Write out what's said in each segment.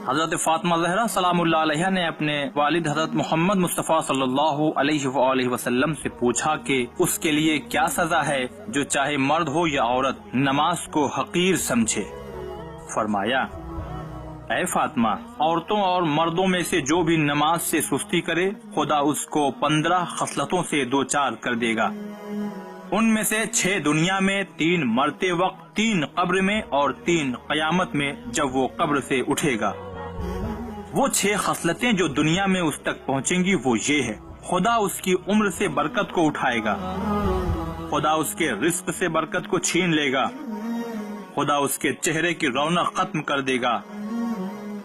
حضرت فاطمہ زہرا سلام اللہ علیہا نے اپنے والد حضرت محمد مصطفیٰ صلی اللہ علیہ وآلہ وسلم سے پوچھا کہ اس کے لیے کیا سزا ہے جو چاہے مرد ہو یا عورت نماز کو حقیر سمجھے۔ فرمایا، اے فاطمہ، عورتوں اور مردوں میں سے جو بھی نماز سے سستی کرے خدا اس کو 15 خصلتوں سے دوچار کر دے گا۔ ان میں سے 6 دنیا میں، 3 مرتے وقت، 3 قبر میں اور 3 قیامت میں جب وہ قبر سے اٹھے گا۔ وہ 6 خصلتیں جو دنیا میں اس تک پہنچیں گی وہ یہ ہے: خدا اس کی عمر سے برکت کو اٹھائے گا، خدا اس کے رزق سے برکت کو چھین لے گا، خدا اس کے چہرے کی رونق ختم کر دے گا،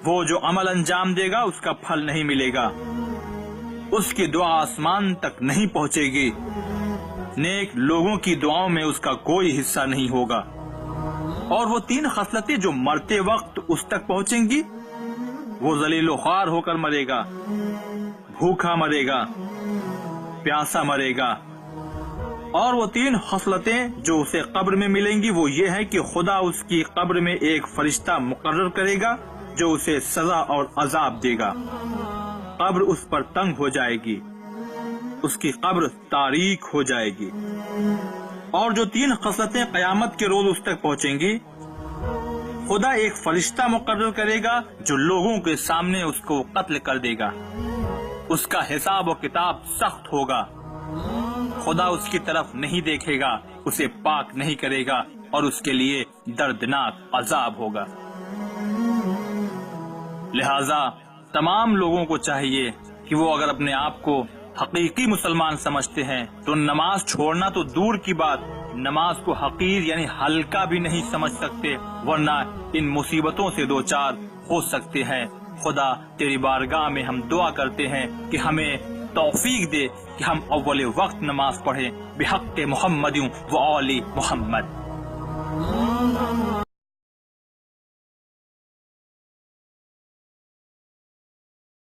وہ جو عمل انجام دے گا اس کا پھل نہیں ملے گا، اس کی دعا آسمان تک نہیں پہنچے گی، نیک لوگوں کی دعاؤں میں اس کا کوئی حصہ نہیں ہوگا۔ اور وہ 3 خصلتیں جو مرتے وقت اس تک پہنچیں گی، وہ ذلیل و خوار ہو کر مرے گا، بھوکا مرے گا، پیاسا مرے گا۔ اور وہ 3 خصلتیں جو اسے قبر میں ملیں گی وہ یہ ہے کہ خدا اس کی قبر میں ایک فرشتہ مقرر کرے گا جو اسے سزا اور عذاب دے گا۔ قبر اس پر تنگ ہو جائے گی، اس کی قبر تاریک ہو جائے گی۔ اور جو 3 خصلتیں قیامت کے روز اس تک پہنچیں گی، خدا ایک فرشتہ مقرر کرے گا جو لوگوں کے سامنے اس کو قتل کر دے گا، اس کا حساب و کتاب سخت ہوگا، خدا اس کی طرف نہیں دیکھے گا، اسے پاک نہیں کرے گا اور اس کے لیے دردناک عذاب ہوگا۔ لہذا تمام لوگوں کو چاہیے کہ وہ اگر اپنے آپ کو حقیقی مسلمان سمجھتے ہیں تو نماز چھوڑنا تو دور کی بات، نماز کو حقیر یعنی ہلکا بھی نہیں سمجھ سکتے، ورنہ ان مصیبتوں سے دوچار ہو سکتے ہیں۔ خدا تیری بارگاہ میں ہم دعا کرتے ہیں کہ ہمیں توفیق دے کہ ہم اول وقت نماز پڑھیں بحق محمد و آل محمد۔